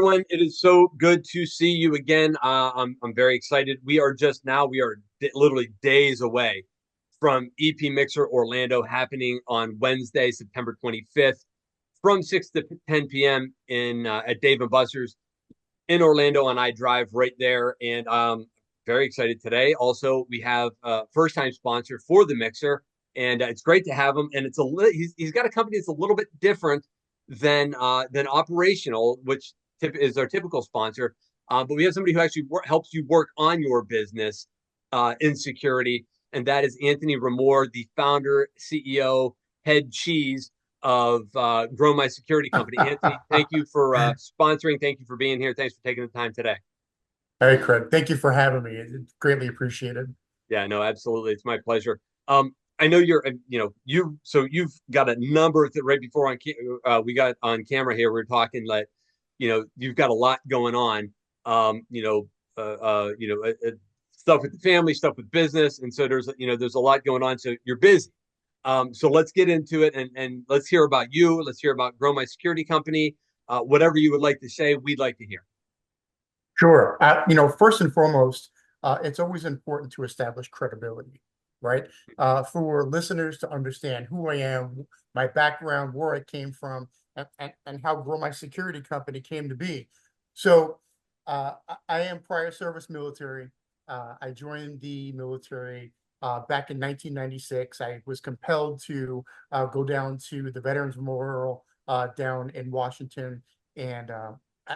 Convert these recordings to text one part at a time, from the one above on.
everyone. It is so good to see you again. I'm very excited. We are literally days away from EP Mixer Orlando happening on Wednesday, September 25th, from 6 to 10 p.m. in at Dave and Buster's in Orlando on I Drive right there, and very excited today. Also, we have a first time sponsor for the Mixer, and it's great to have him. And he's got a company that's a little bit different than operational, which is our typical sponsor. But we have somebody who actually helps you work on your business in security, and that is Anthony Rumore, the founder, CEO, head cheese of Grow My Security Company. Anthony, thank you for sponsoring. Thank you for being here. Thanks for taking the time today. Hey, Craig. Thank you for having me. It's greatly appreciated. Yeah, no, absolutely. It's my pleasure. I know you've got a number of right before we got on camera here. We are talking like, you've got a lot going on. Stuff with the family, stuff with business, and so there's a lot going on. So you're busy. So let's get into it and let's hear about you. Let's hear about Grow My Security Company. Whatever you would like to say, we'd like to hear. Sure. First and foremost, it's always important to establish credibility, right? For listeners to understand who I am, my background, where I came from, and how Grow My Security Company came to be. So I am prior service military. I joined the military back in 1996. I was compelled to go down to the Veterans Memorial down in Washington, and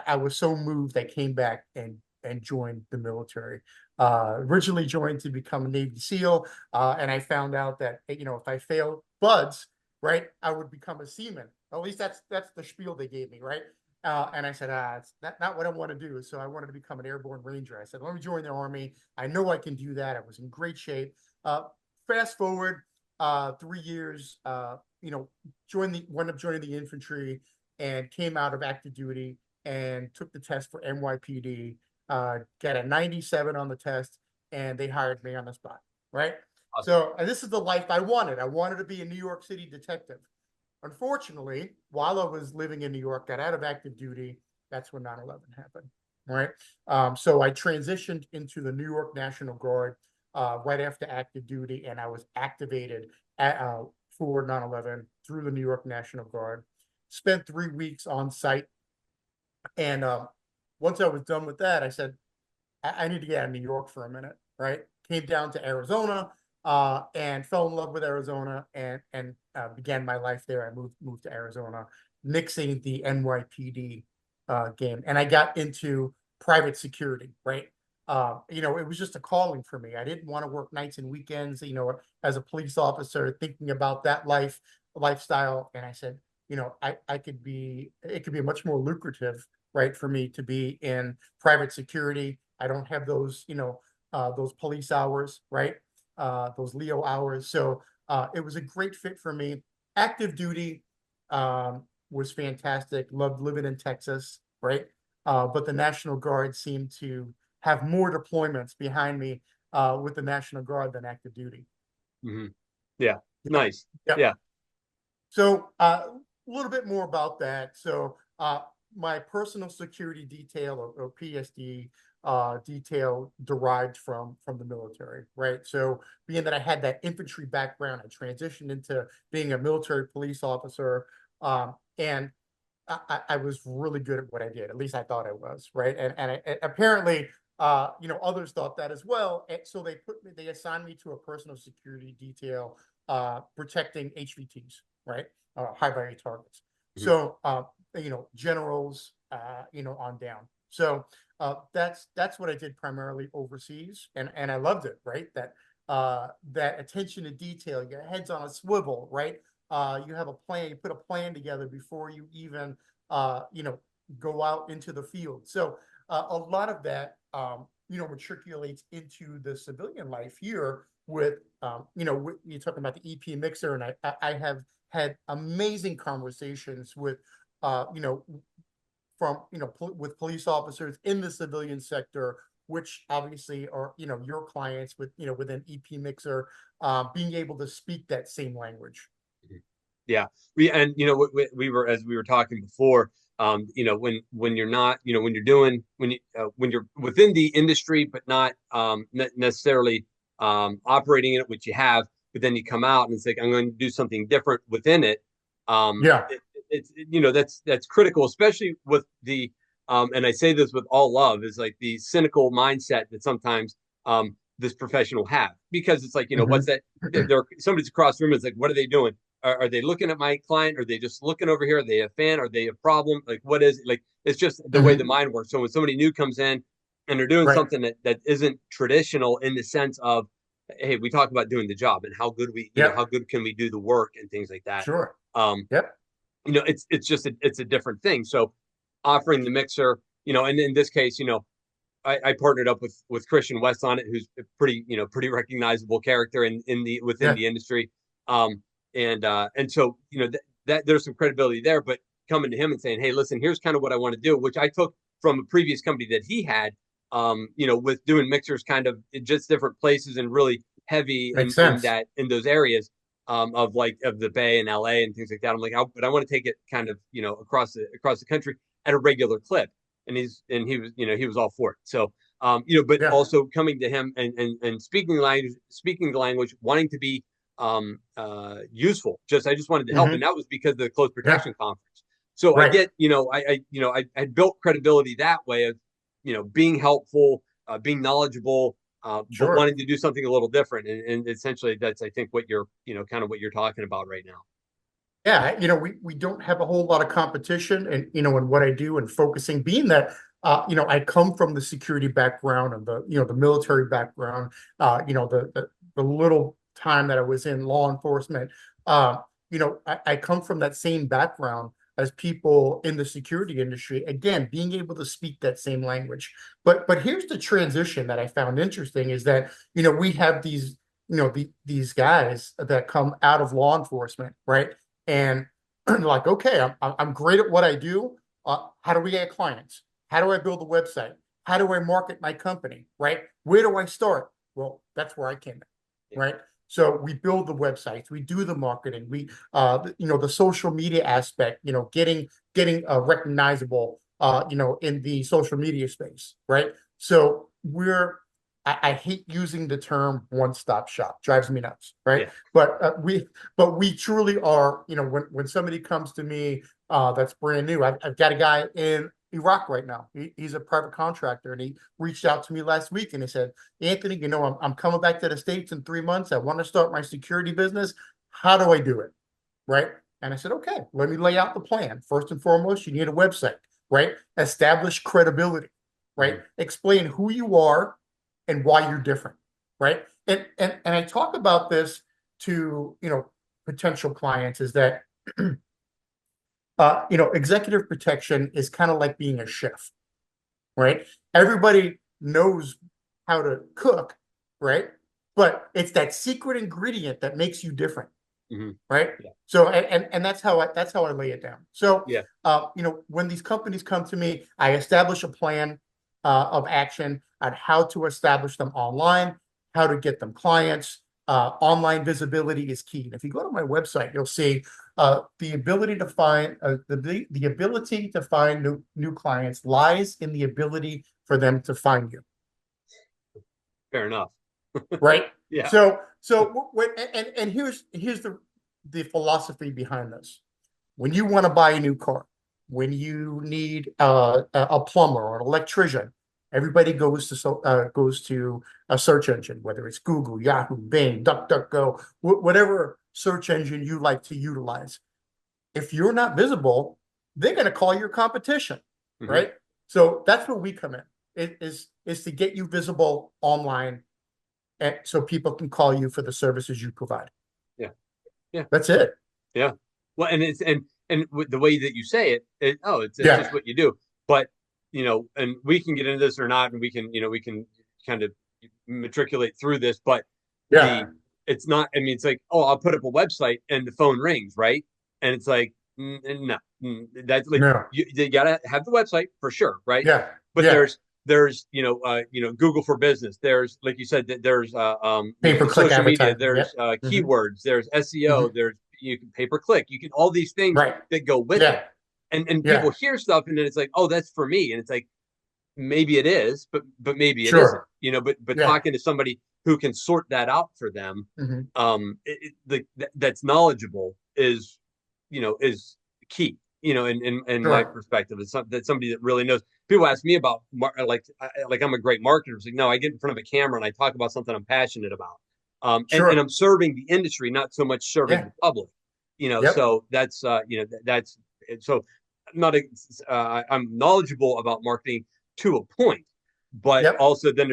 I was so moved I came back and joined the military. Originally joined to become a Navy SEAL, and I found out that if I failed BUDS, right, I would become a seaman. At least that's the spiel they gave me, right? And I said, it's not what I want to do. So I wanted to become an airborne ranger. I said, let me join the Army. I know I can do that. I was in great shape. Fast forward 3 years, wound up joining the infantry and came out of active duty and took the test for NYPD, got a 97 on the test, and they hired me on the spot, right? Awesome. So this is the life I wanted. I wanted to be a New York City detective. Unfortunately, while I was living in New York, got out of active duty, that's when 9/11 happened, right? So I transitioned into the New York National Guard right after active duty, and I was activated for 9/11 through the New York National Guard. Spent 3 weeks on site, and once I was done with that, I said, I need to get out of New York for a minute, right? Came down to Arizona and fell in love with Arizona and began my life there. I moved to Arizona, mixing the NYPD game. And I got into private security, right? It was just a calling for me. I didn't want to work nights and weekends, as a police officer, thinking about that lifestyle. And I said, it could be much more lucrative, right, for me to be in private security. I don't have those police hours, right? Those Leo hours. So it was a great fit for me. Active duty was fantastic. Loved living in Texas, right? But the National Guard seemed to have more deployments behind me with the National Guard than active duty. Mm-hmm. Yeah, Yeah. nice. Yeah. Yeah. So a little bit more about that. So my personal security detail or PSD detail derived from the military, right? So being that I had that infantry background, I transitioned into being a military police officer, and I was really good at what I did. At least I thought I was, right? And apparently, others thought that as well. And so they assigned me to a personal security detail protecting HVTs, right? High value targets. Mm-hmm. So generals, on down. So that's what I did primarily overseas, and I loved it, right? That attention to detail, your head's on a swivel, right? You have a plan, you put a plan together before you even go out into the field. So a lot of that matriculates into the civilian life here with you're talking about the EP mixer, and I have had amazing conversations with with police officers in the civilian sector, which obviously are your clients within EP Mixer, being able to speak that same language. Yeah, we were, as we were talking before. when you're not, when you're doing when you're within the industry, but not necessarily operating in it, which you have, but then you come out and it's like I'm going to do something different within it. Um, Yeah. it, it's that's critical, especially with the and I say this with all love, is like the cynical mindset that sometimes this profession will have, because it's like, what's Hmm. that? Somebody's across the room. It's like, what are they doing? Are they looking at my client? Are they just looking over here? Are they a fan? Are they a problem? Like, what is it? Like, it's just the way the Hmm. mind works. So when somebody new comes in and they're doing Right. something that isn't traditional in the sense of, hey, we talk about doing the job and how good how Yep. good can we do the work and things like that. Sure. Um, Yep. it's just it's a different thing. So offering the mixer, and in this case, I partnered up with Christian West on it, who's a pretty recognizable character in the within Yeah. the industry. Um, and so that there's some credibility there, but coming to him and saying, hey, listen, here's kind of what I want to do, which I took from a previous company that he had, with doing mixers kind of in just different places and really heavy Makes in sense. that in those areas, of the Bay and LA and things like that. I'm like, but I want to take it kind of across the country at a regular clip, and he was he was all for it. So but Yeah. also coming to him and speaking the language, wanting to be useful. I just wanted to help, and Hmm. that was because of the close Yeah. protection conference. So I Right. get, I built credibility that way of being helpful, being knowledgeable, but Sure. wanting to do something a little different, and essentially that's, I think, what you're kind of what you're talking about right now. Yeah, we don't have a whole lot of competition, and in what I do and focusing, being that I come from the security background and the military background, the little time that I was in law enforcement, I come from that same background as people in the security industry. Again, being able to speak that same language. But here's the transition that I found interesting is that we have these these guys that come out of law enforcement, right? And like, okay, I'm great at what I do. How do we get clients? How do I build a website? How do I market my company? Right? Where do I start? Well, that's where I came in. Yeah. Right? So we build the websites, we do the marketing, we the social media aspect, getting recognizable, in the social media space, right? So I hate using the term one-stop shop, drives me nuts, right? Yeah. But we truly are, when somebody comes to me that's brand new. I've got a guy in Iraq right now. He's a private contractor, and he reached out to me last week and he said, Anthony, I'm coming back to the States in 3 months. I want to start my security business. How do I do it? Right? And I said, okay, let me lay out the plan. First and foremost, you need a website, right? Establish credibility, right? Mm-hmm. Explain who you are and why you're different, right? And I talk about this to potential clients is that executive protection is kind of like being a chef, right? Everybody knows how to cook, right? But it's that secret ingredient that makes you different, Mm-hmm. right? Yeah. So and that's how I lay it down. So Yeah. when these companies come to me, I establish a plan of action on how to establish them online, how to get them clients. Online visibility is key. And if you go to my website, you'll see the ability to find the ability to find new clients lies in the ability for them to find you, Fair enough. right? Yeah. So and here's the philosophy behind this. When you want to buy a new car, when you need a plumber or an electrician, everybody goes to a search engine, whether it's Google, Yahoo, Bing, DuckDuckGo, whatever search engine you like to utilize. If you're not visible, they're going to call your competition, Mm-hmm. right? So that's where we come in. It is to get you visible online, and so people can call you for the services you provide. Yeah. Yeah. That's it. Yeah. Well, and and with the way that you say it's just Yeah, what you do. But and we can get into this or not, and we can kind of matriculate through this. But yeah, the it's not. I mean, it's like, oh, I'll put up a website and the phone rings, right? And it's like, no, that's like no, you gotta have the website for sure, right? yeah, But yeah. there's Google for Business. There's, like you said, there's the Pay-per-click social media. advertising. There's Yep. Hmm. keywords. There's SEO. Hmm. There's, you can pay per click. You can all these things Right. that go with Yeah. it. And people Yeah. hear stuff and then it's like, oh, that's for me. And it's like, maybe it is, but maybe it isn't, Sure. but Yeah. talking to somebody who can sort that out for them, Hmm. that's knowledgeable is, is key, in my Sure. perspective. It's that somebody that really knows. People ask me about like I'm a great marketer. It's like, no, I get in front of a camera and I talk about something I'm passionate about. And Sure. I'm serving the industry, not so much serving Yeah. the public, Yep. so that's so I'm not I'm knowledgeable about marketing to a point, but Yep. also then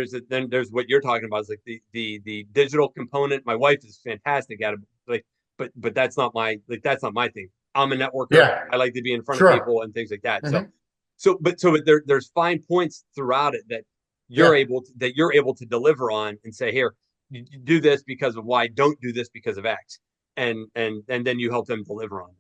there's what you're talking about is like the digital component. My wife is fantastic at it, like, but that's not my thing. I'm a networker. Yeah. I like to be in front of Sure. people and things like that. Hmm. There's fine points throughout it that Yeah. you're able to deliver on and say, here, you do this because of Y, don't do this because of X, and then you help them deliver on.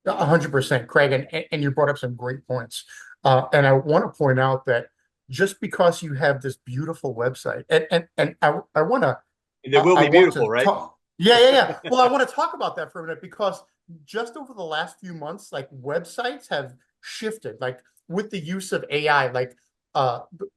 100%, Craig, and you brought up some great points. And I want to point out that just because you have this beautiful website, and I want to They will I be want beautiful, to right? talk. Yeah, yeah, yeah. Well, I want to talk about that for a minute because just over the last few months, like websites have shifted, like with the use of AI, like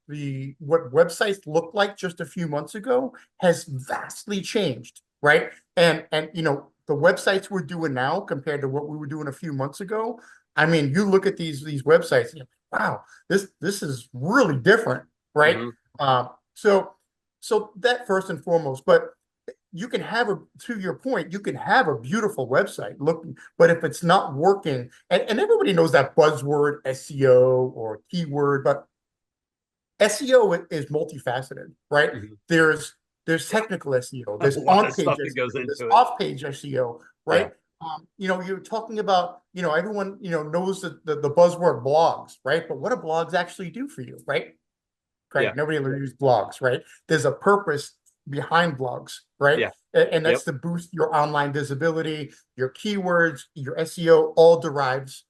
the what websites looked like just a few months ago has vastly changed, right? And the websites we're doing now compared to what we were doing a few months ago. I mean, you look at these websites, and you're like, wow, this is really different, right? Mm-hmm. Um, so so that first and foremost, but you can have to your point, you can have a beautiful website looking, but if it's not working, and everybody knows that buzzword SEO or keyword, but SEO is multifaceted, right? Mm-hmm. There's there's technical SEO, A there's lot of on-page stuff that goes SEO, there's into it. off-page SEO, Yeah. right? You're talking about, everyone, knows the buzzword blogs, right? But what do blogs actually do for you, right? Yeah. Right? Nobody ever used blogs, right? There's a purpose behind blogs, right? Yeah. And Yep. that's to boost your online visibility, your keywords, your SEO, all derives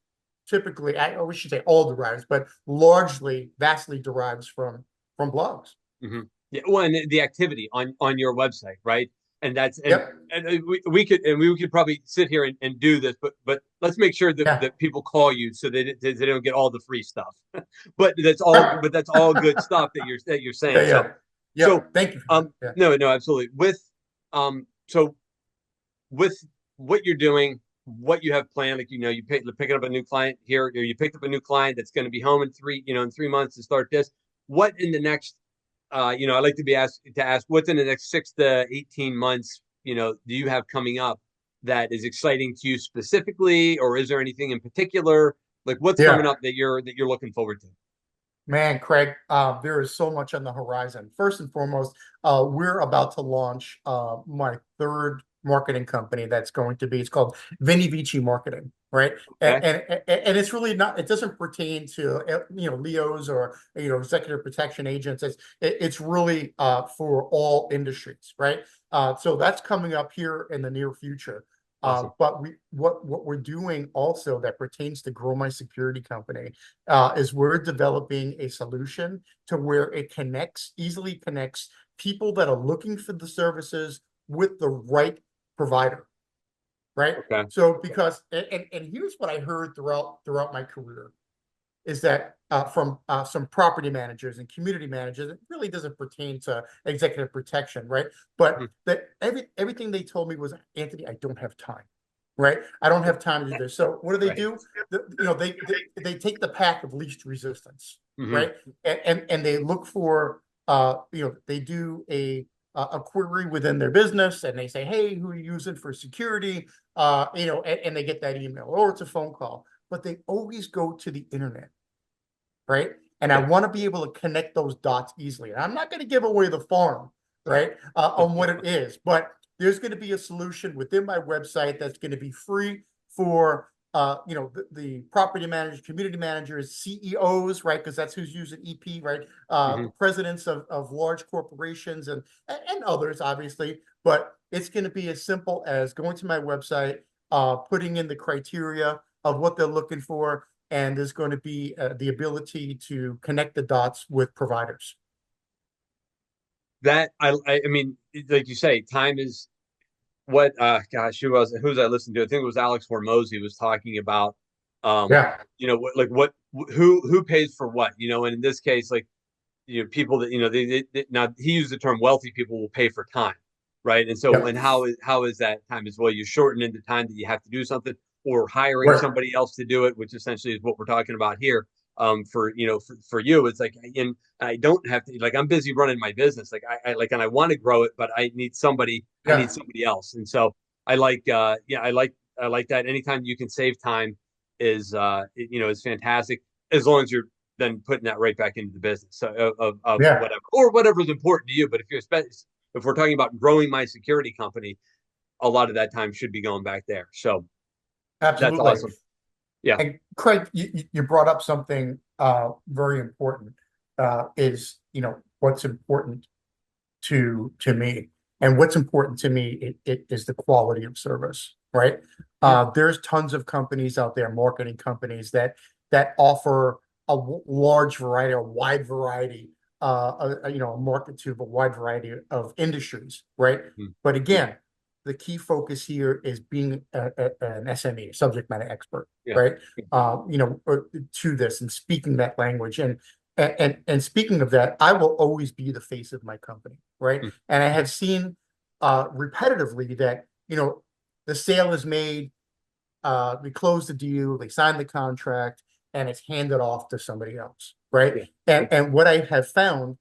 typically, we should say all derives, but largely, vastly derives from blogs. Mm-hmm. Yeah. Well, and the activity on your website, right? And that's Yep. and we could probably sit here and do this, but let's make sure that, Yeah. that people call you so they don't get all the free stuff. Right. But that's all good stuff that you're Yeah. saying. Yeah. So Yep. Thank you for that. no, no, absolutely. So with what you're doing, what you have planned, like, you're picking up a new client here, or you picked up a new client that's going to be home in 3 months to start this. What in the next, I like to be asked to ask what's in the next 6 to 18 months, do you have coming up that is exciting to you specifically, or is there anything in particular? Like, what's Yeah. coming Yeah. up that you're looking forward to? Man, Craig, there is so much on the horizon. First and foremost, we're about to launch my third marketing company that's going to be, it's called Vinny Vici Marketing, right? And, Okay. and it's really not, it doesn't pertain to, Leos or, executive protection agents. It's really for all industries, right? So that's coming up here in the near future. Awesome. But what we're doing also that pertains to Grow My Security Company is we're developing a solution to where it easily connects people that are looking for the services with the right provider, right? Okay. So because and here's what I heard throughout my career is that from some property managers and community managers, it really doesn't pertain to executive protection, right? But Mhm. that everything they told me was, Anthony, I don't have time, right? I don't have time to do this. So what do? Right. They take the path of least resistance, Hmm. right? And they look for they do a query within their business and they say, hey, who are you using for security? And they get that email or it's a phone call, but they always go to the internet, right? And I Yeah. want to be able to connect those dots easily. And I'm not going to give away the farm, right, on what it is, but there's going to be a solution within my website that's going to be free for the property managers, community managers, CEOs, right? Because that's who's using EP, right? Hmm. Presidents of large corporations and others, obviously. But it's going to be as simple as going to my website, putting in the criteria of what they're looking for, and there's going to be the ability to connect the dots with providers. That I mean, like you say, time is what. Gosh, who was I listened to? I think it was Alex Hormozy was talking about. Um, Yeah. who pays for what, and in this case, like, people that, now he used the term wealthy people will pay for time, right? And so, Yep. and how is that time as well? You shorten in the time that you have to do something, or hiring Right. somebody else to do it, which essentially is what we're talking about here. For you, it's like, and I don't have to, like, I'm busy running my business, like I like, and I want to grow it, but I need Yeah. somebody else. And so I like, I like that. Anytime you can save time is fantastic, as long as you're then putting that right back into the business, so, of Yeah. whatever, or whatever is important to you. But if we're talking about growing my security company, a lot of that time should be going back there. So that's Absolutely. awesome. Yeah. And Craig, you brought up something very important. Is what's important to me, and what's important to me it is the quality of service, right? Mm-hmm. There's tons of companies out there, marketing companies that offer a large variety, a wide variety, a market to a wide variety of industries, right? But Mm-hmm. again, the key focus here is being an SME, subject matter expert, Yeah. right? To this and speaking that language. And speaking of that, I will always be the face of my company, right? Mm-hmm. And I have seen repetitively that, the sale is made, we close the deal, they sign the contract, and it's handed off to somebody else, right? Yeah. And what I have found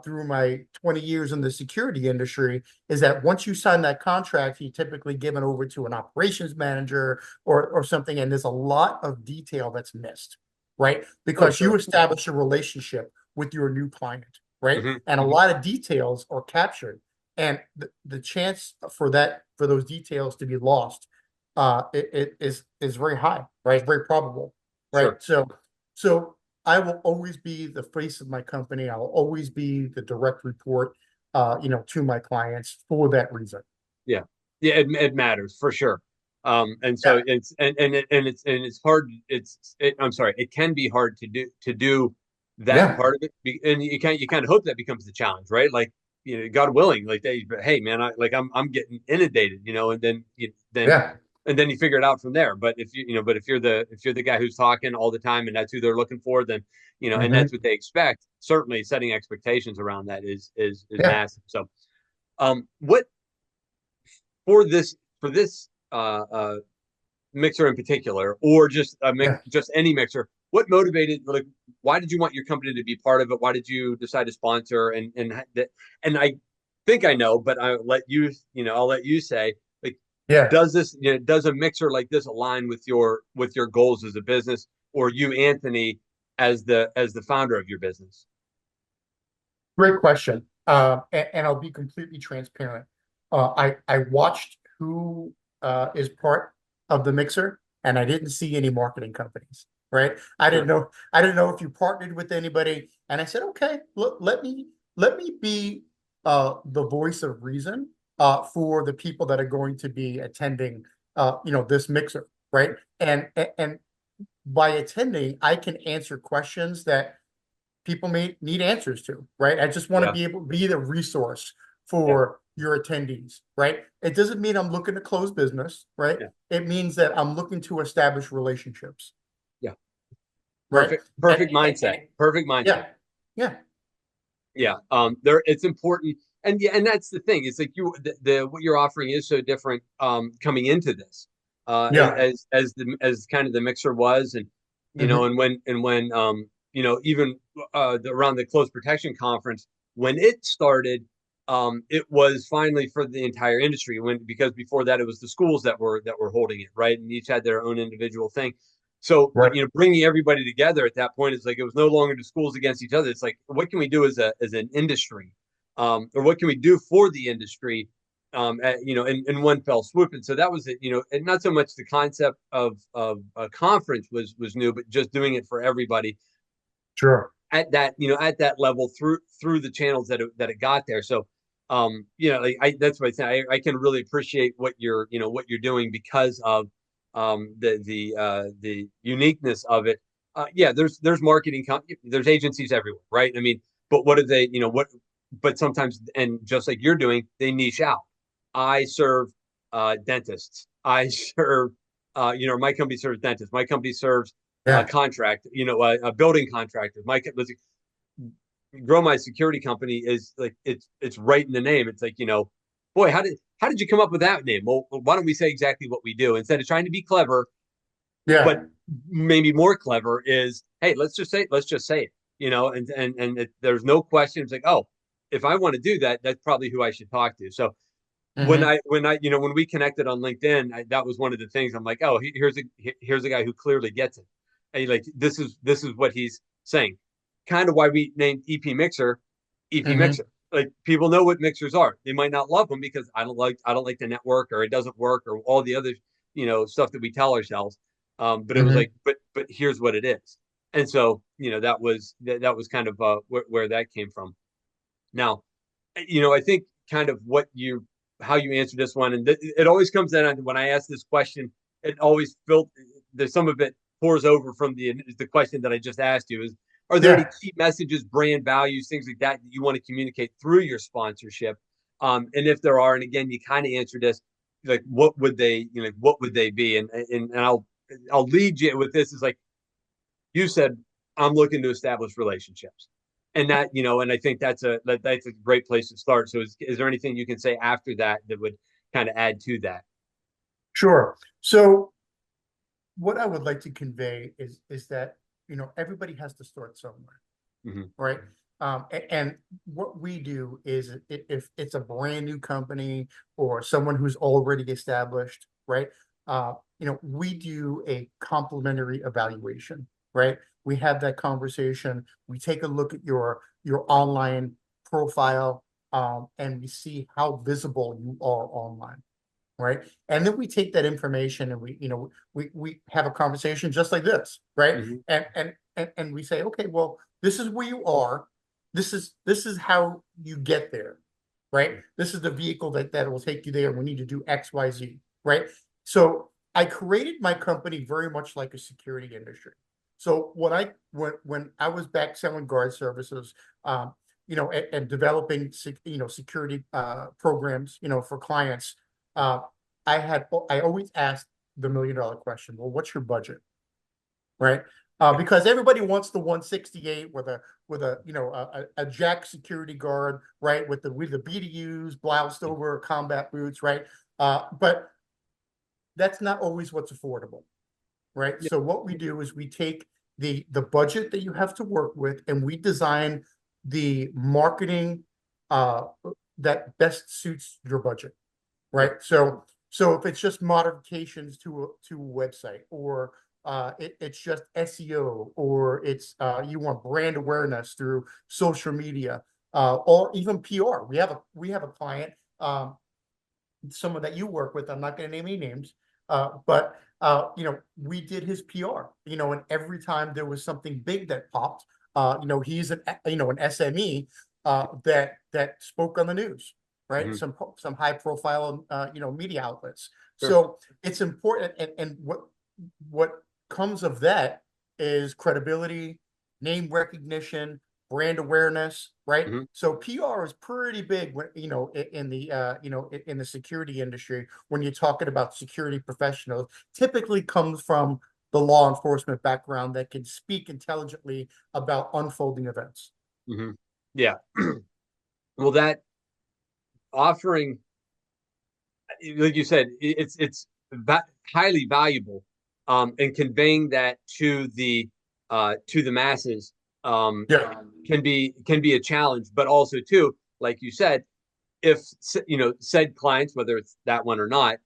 through my 20 years in the security industry is that once you sign that contract, you typically given over to an operations manager or something, and there's a lot of detail that's missed, right? Oh, Because you sure. establish a relationship with your new client, right? Mm-hmm. And a lot of details are captured, and the chance for those details to be lost is very high, right? It's very probable, right? Sure. So I will always be the face of my company. I will always be the direct report, to my clients for that reason. Yeah. Yeah. It matters for sure. And so Yeah, it's hard. I'm sorry. It can be hard to do that yeah, part of it. And you kind of hope that becomes the challenge, right? Like, God willing, like, but hey, man, I'm getting inundated, yeah, and then you figure it out from there. But if you're the guy who's talking all the time and that's who they're looking for, then, and hmm that's what they expect. Certainly setting expectations around that is yeah, massive. So, what for this mixer in particular, or yeah. just any mixer, what motivated, like, why did you want your company to be part of it? Why did you decide to sponsor? And I think I know, but I'll let you say, like, Yeah. does a mixer like this align with your goals as a business, or you, Anthony, as the founder of your business? Great question. And I'll be completely transparent. I watched who is part of the mixer, and I didn't see any marketing companies. Right? I didn't Sure. know. I didn't know if you partnered with anybody. And I said, okay, look, let me be the voice of reason for the people that are going to be attending. This mixer. Right? And by attending, I can answer questions that people may need answers to, right? I just want to Yeah. be able to be the resource Yeah. for your attendees, right? It doesn't mean I'm looking to close business, right? Yeah. It means that I'm looking to establish relationships, Yeah. right? Perfect. And, Perfect and, mindset. and Perfect mindset. yeah, yeah, Yeah. It's important. And yeah, and that's the thing. It's like, what you're offering is so different, coming into this, yeah, as kind of the mixer was. And, hmm even around the close protection conference, when it started, it was finally for the entire industry, because before that it was the schools that were holding it, right? And each had their own individual thing. So, right, bringing everybody together at that point is like, it was no longer the schools against each other. It's like, what can we do as an industry, or what can we do for the industry, in one fell swoop. And so that was it. And not so much the concept of a conference was new, but just doing it for everybody sure, at that level, through the channels that it got there. So, like, that's what I say. I can really appreciate what you're doing, because of the uniqueness of it. Yeah, there's marketing, there's agencies everywhere, right? I mean, but what do they, what? But sometimes, and just like you're doing, they niche out. I serve dentists. I serve My company serves dentists. My company serves Yeah. contract, building contractors. Grow my security company is like it's right in the name. It's like, boy, how did you come up with that name? Well, why don't we say exactly what we do instead of trying to be clever, Yeah. but maybe more clever is, hey, let's just say it, there's no question. It's like, oh, if I want to do that, that's probably who I should talk to. So Hmm. when we connected on LinkedIn, that was one of the things. I'm like, oh, here's a guy who clearly gets it. And like this is what he's saying. Kind of why we named EP Mixer EP Hmm. Mixer. Like people know what mixers are. They might not love them because I don't like the network or it doesn't work or all the other stuff that we tell ourselves. But it was Hmm. like, but here's what it is. And so that was kind of where that came from. Now, I think kind of how you answer this one, and it always comes down when I ask this question, it always felt there's some of it pours over from the question that I just asked you is, are there any Yeah. key messages, brand values, things like that you want to communicate through your sponsorship? And if there are, and again, you kind of answered this, like what would they be? And I'll lead you with this is like you said, I'm looking to establish relationships. And I think that's a great place to start. So is there anything you can say after that that would kind of add to that? Sure. So what I would like to convey is that everybody has to start somewhere, Mm-hmm. right? And what we do is if it's a brand new company or someone who's already established, right? We do a complimentary evaluation, right? We have that conversation. We take a look at your online profile, and we see how visible you are online, right? And then we take that information and we have a conversation just like this, right? Mm-hmm. And we say, okay, well, this is where you are. This is how you get there, right? This is the vehicle that will take you there. We need to do X, Y, Z, right? So I created my company very much like a security industry. So when I was back selling guard services, and developing security programs, for clients, uh, I always asked the $1 million question. Well, what's your budget, right? Because everybody wants the 168 with a jack security guard, right? With the BDUs, bloused over combat boots, right? But that's not always what's affordable, right? Yeah. So what we do is we take the budget that you have to work with, and we design the marketing uh, that best suits your budget, Yep. right? So if it's just modifications to a website, or it's just SEO, or it's you want brand awareness through social media, or even PR. We have a client, someone that you work with. I'm not going to name any names, but we did his PR. And every time there was something big that popped, he's an SME that spoke on the news, right? Mm-hmm. Some high profile media outlets. Sure. So it's important, and what comes of that is credibility, name recognition, brand awareness, right? Mm-hmm. So PR is pretty big when in the security industry. When you're talking about security professionals, typically comes from the law enforcement background that can speak intelligently about unfolding events. Mm-hmm. Yeah. Well, that offering, like you said, highly valuable, and conveying that to the masses, Yeah, can be a challenge, but also too, like you said, if said clients, whether it's that one or not,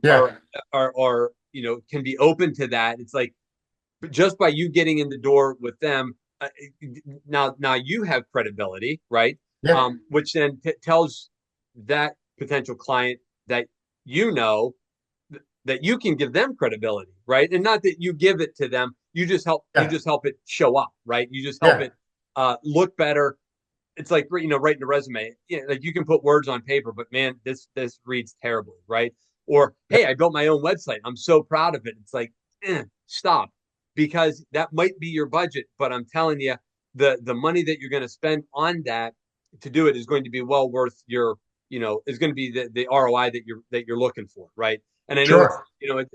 yeah, are can be open to that. It's like just by you getting in the door with them, now you have credibility, right? yeah, Which then tells that potential client that you know that you can give them credibility, right? And not that you give it to them, you yeah, just help it show up, right? You just help yeah, it look better. It's like writing a resume. Like you can put words on paper, but man, this reads terribly, right? Or hey, I built my own website. I'm so proud of it. It's like, stop, because that might be your budget, but I'm telling you, the money that you're going to spend on that to do it is going to be well worth is going to be the ROI that you're looking for, right? And I know it's sure.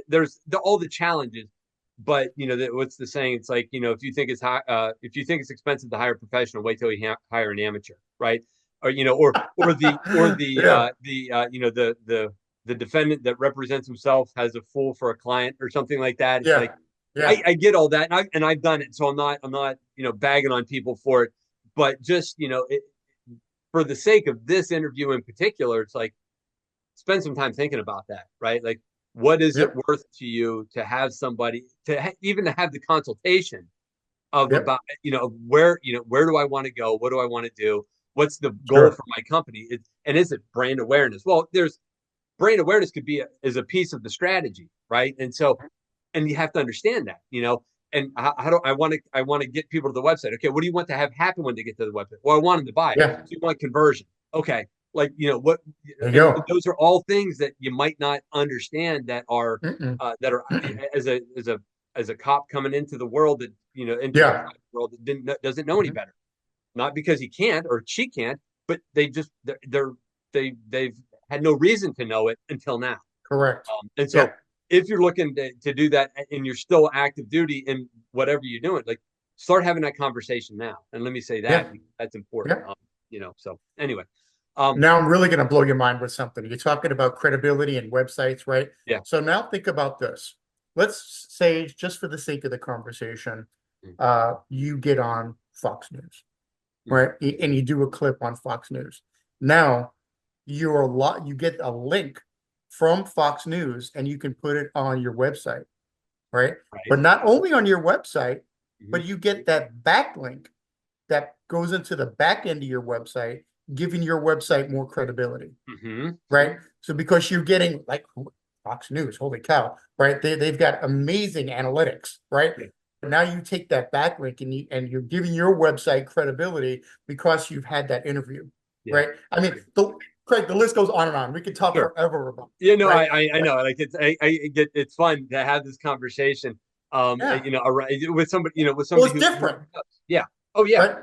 there's all the challenges, but what's the saying? It's like, if you think it's high, if you think it's expensive to hire a professional, wait till you hire an amateur, right? Or Yeah, the defendant that represents himself has a fool for a client or something like that. It's like yeah, yeah, I get all that, and I've done it, so I'm not bagging on people for it, but just for the sake of this interview in particular, it's like spend some time thinking about that, right? Like, what is it yep, worth to you to have somebody even to have the consultation of yep, about where do I want to go? What do I want to do? What's the goal sure, for my company? And is it brand awareness? Well, there's brand awareness could be is a piece of the strategy, right? And you have to understand that, and how do I want to get people to the website? Okay, what do you want to have happen when they get to the website? Well, I want them to buy it. yeah, So you want conversion. Okay, like what, there you and go. those are all things that you might not understand Mm-mm. that are as a cop coming into the world that into the Yeah, private world that doesn't know any mhm, better. Not because he can't or she can't, but they've had no reason to know it until now. correct. And Yeah, so if you're looking to do that and you're still active duty in whatever you're doing, like start having that conversation now. And let me say that yeah, that's important. yeah. So anyway, um, Now I'm really going to blow your mind with something. You're talking about credibility and websites, right? yeah. So now think about this. Let's say, just for the sake of the conversation, you get on Fox News, Mm-hmm. right? And you do a clip on Fox News. Now you get a link from Fox News and you can put it on your website, right? Right. But not only on your website, Mm-hmm. but you get that backlink that goes into the back end of your website, giving your website more credibility, Mm-hmm. right? So because you're getting like Fox News, holy cow, right? They've got amazing analytics, right? Yeah. But now you take that backlink and you're giving your website credibility because you've had that interview, Yeah. right? I mean, Craig, the list goes on and on. We could talk Sure. forever about, right? I know. Like I get it's fun to have this conversation. Yeah. With somebody, with Well, somebody it's who different, yeah. Oh yeah. right?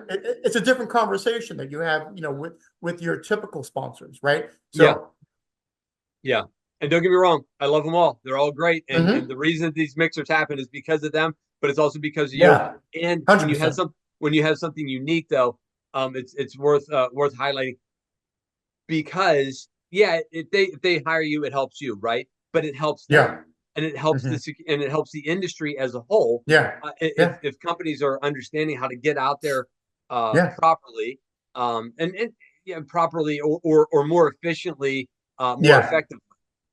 It's a different conversation that you have, with your typical sponsors, right? Yeah. So, Yeah. And don't get me wrong, I love them all. They're all great. And mhm, the reason that these mixers happen is because of them, but it's also because of you. yeah, And 100%. when you have something unique though, it's worth highlighting because yeah, if they hire you, it helps you, right? But it helps them, Yeah. and it helps Hmm. and it helps the industry as a whole. Yeah. Yeah. If companies are understanding how to get out there Yeah. properly, and yeah, properly or more efficiently, more Yeah. effectively,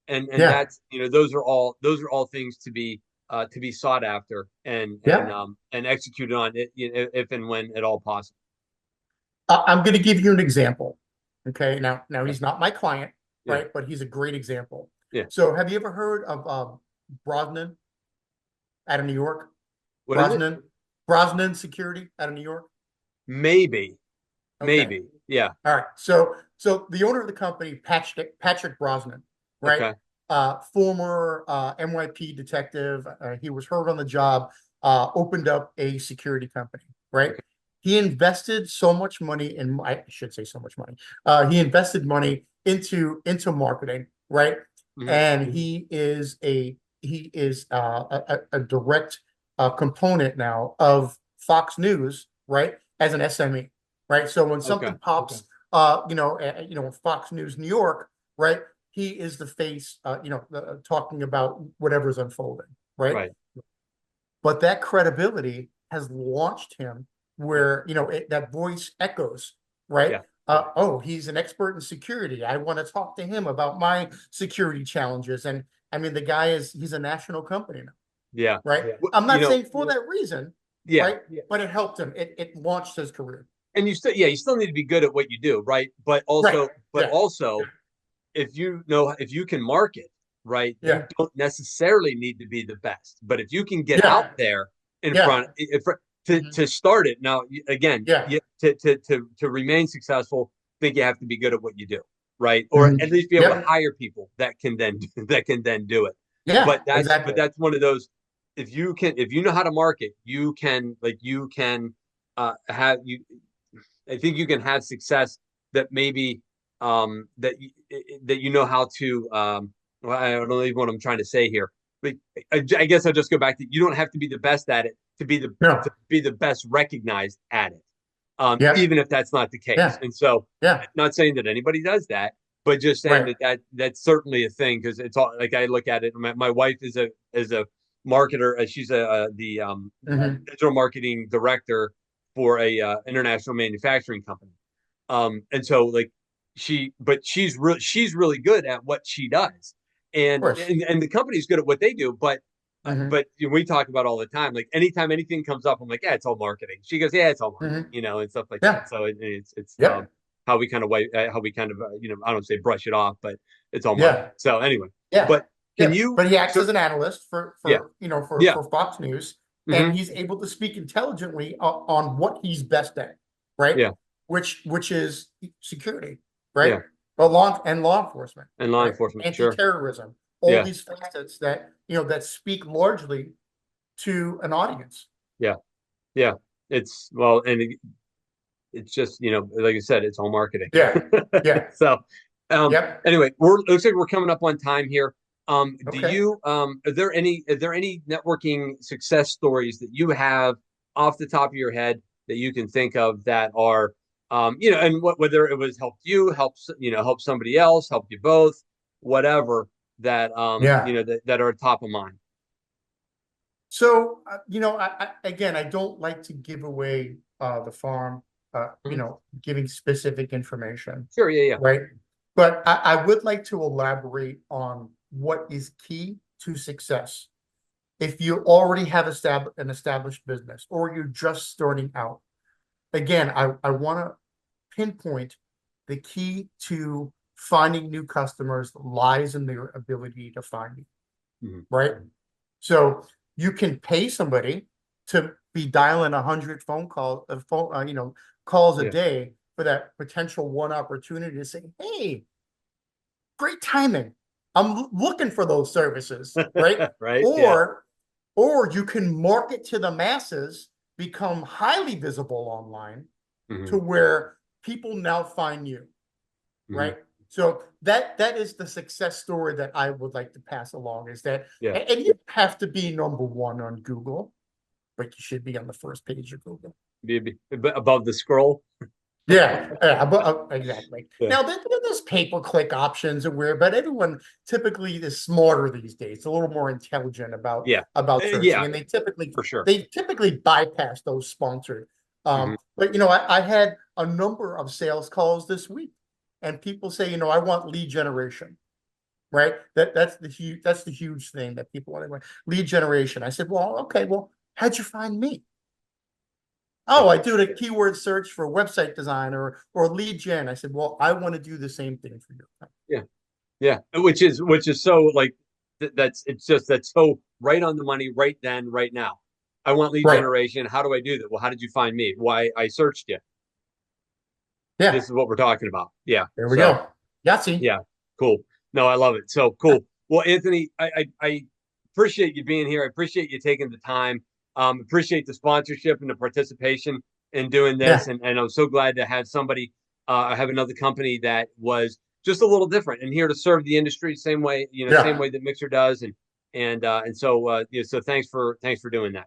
and Yeah. that's those are all things to be sought after Yeah. and executed on it if and when at all possible. I'm going to give you an example. Okay. Now Yeah, he's not my client, yeah, right? But he's a great example. yeah. So have you ever heard of Brosnan out of New York? What is it? Brosnan, Brosnan Security out of New York? Maybe. Okay. Maybe. Yeah. All right. So the owner of the company, Patrick Brosnan, right? Okay. Former NYP detective. He was hurt on the job. Opened up a security company, right? Okay. He invested so much money in, I should say so much money. He invested money into marketing, right? Hmm. And he is a direct component now of Fox News, right? As an SME, right? So when Okay. something pops, Fox News New York, right? He is the face, talking about whatever's unfolding, right? Right. But that credibility has launched him Yeah. where, that voice echoes, right? Yeah. Oh, he's an expert in security. I want to talk to him about my security challenges. And I mean, he's a national company now, Yeah. right? Well, I'm not saying for that reason, yeah. right? But it helped him. It launched his career. And you still need to be good at what you do, right? Right. But Yeah. also, if you can market, right, you Yeah. don't necessarily need to be the best. But if you can get out Yeah. there in Yeah. front, Mhm. to start it now, again, Yeah. to remain successful, I think you have to be good at what you do, right? Or Mhm. at least be able to Yep. hire people that can then do it. Yeah. But Exactly. that's one of those. If you know how to market, you can have you. I think you can have success that maybe that you know how to. Well, I don't know even what I'm trying to say here. Like, I guess I'll just go back to, you don't have to be the best at it to No. be the best recognized at it, Yep. even if that's not the case. Yeah. And so, Yeah. not saying that anybody does that, but just saying Right. that's certainly a thing, because it's all like, I look at it. My wife is a marketer. She's the Hmm. digital marketing director for a international manufacturing company. And so like but she's really good at what she does, Of course. and the company's good at what they do. Hmm. But you know, we talk about all the time. Like anytime anything comes up, I'm like, yeah, it's all marketing. She goes, yeah, it's all marketing, Hmm. you know, and stuff like that. Yeah. So it's Yep. how we kind of how we kind of you know, I don't say brush it off, but it's all marketing. Yeah. So anyway, Yeah. but can Yeah. you? But he acts So as an analyst yeah, yeah, for Fox News, and hmm, he's able to speak intelligently on what he's best at, right? yeah, Which is security, right? yeah, But law enforcement, and law right? enforcement, sure, Anti-terrorism, all yeah, these facets that that speak largely to an audience. yeah, yeah. It's well, and it's just, you know, like I said, it's all marketing. Yeah. Yeah. So Yep. anyway, looks like we're coming up on time here. Do Okay. you are there any networking success stories that you have off the top of your head that you can think of that are you know, and whether it was helped you, helps, you know, help somebody else, help you both, whatever, that you Yeah. know, that are top of mind. So, again, I don't like to give away the farm, Mhm. giving specific information, Sure, yeah, yeah, right? But I would like to elaborate on what is key to success. If you already have an established business or you're just starting out, again, I want to pinpoint the key to finding new customers lies in their ability to find you, hmm, right? So you can pay somebody to be dialing 100 calls a yeah, day for that potential one opportunity to say, "Hey, great timing. I'm looking for those services," right? right, yeah, Or or you can market to the masses, become highly visible online to hmm, where people now find you, hmm, right? So that is the success story that I would like to pass along is that, yeah, and you have to be number one on Google, but you should be on the first page of Google. above the scroll. Yeah, yeah, exactly. Yeah, Now there's pay-per-click options and weird, but everyone typically is smarter these days, a little more intelligent yeah, about searching, yeah, and for sure. they typically bypass those sponsored. Hmm, But I had a number of sales calls this week, and people say, I want lead generation, right? That's the huge thing that people want. Lead generation. I said, well, okay, well, how'd you find me? yeah, Oh, I do the keyword search for website design or lead gen. I said, well, I want to do the same thing for you. yeah, yeah. Which is so like that's it's just that's so right on the money, right then, right now. I want lead Right. generation. How do I do that? Well, how did you find me? Why, I searched you. Yeah. This is what we're talking about. Yeah. There we So go. Yahtzee. yeah, cool. No, I love it. So cool. Well, Anthony, I appreciate you being here. I appreciate you taking the time. Appreciate the sponsorship and the participation in doing this. Yeah. And I'm so glad to have somebody, have another company that was just a little different and here to serve the industry same way, you know, same Yeah. way that Mixer does. And so, you know, so thanks for doing that.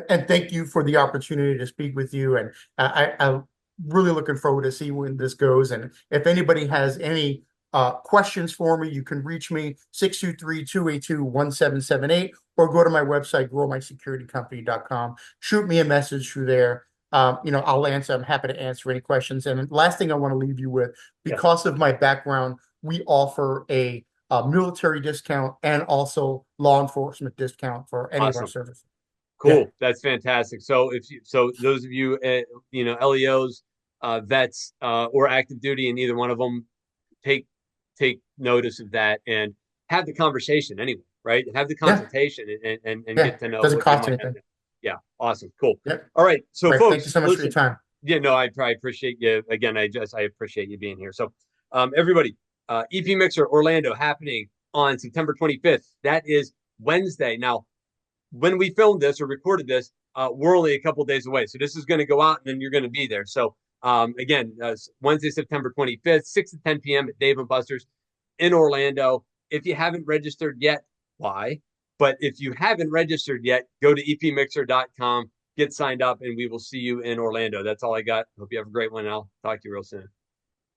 And thank you for the opportunity to speak with you. And I'm really looking forward to see when this goes. And if anybody has any questions for me, you can reach me 623-282-1778 or go to my website, growmysecuritycompany.com. Shoot me a message through there. I'll answer. I'm happy to answer any questions. And last thing I want to leave you with, Yeah. because of my background, we offer a military discount and also law enforcement discount for any of our Awesome. services. Yeah. Cool. That's fantastic. So so those of you, you know, LEOs, vets, or active duty, and either one of them, take notice of that and have the conversation anyway, right? Have the Yeah. consultation and Yeah. get to know Doesn't what you cost might have anything. to. Yeah. Awesome. Cool. Yeah. All right. So Great. Thank you folks, so much for your listen. time. Yeah. No, I appreciate you again. I appreciate you being here. So, everybody, EP Mixer Orlando happening on September 25th. That is Wednesday. Now, when we filmed this or recorded this, we're only a couple days away. So this is going to go out and then you're going to be there. So again, Wednesday, September 25th, 6 to 10 p.m. at Dave and Buster's in Orlando. If you haven't registered yet, why. But if you haven't registered yet, go to epmixer.com, get signed up, and we will see you in Orlando. That's all I got. Hope you have a great one. And I'll talk to you real soon.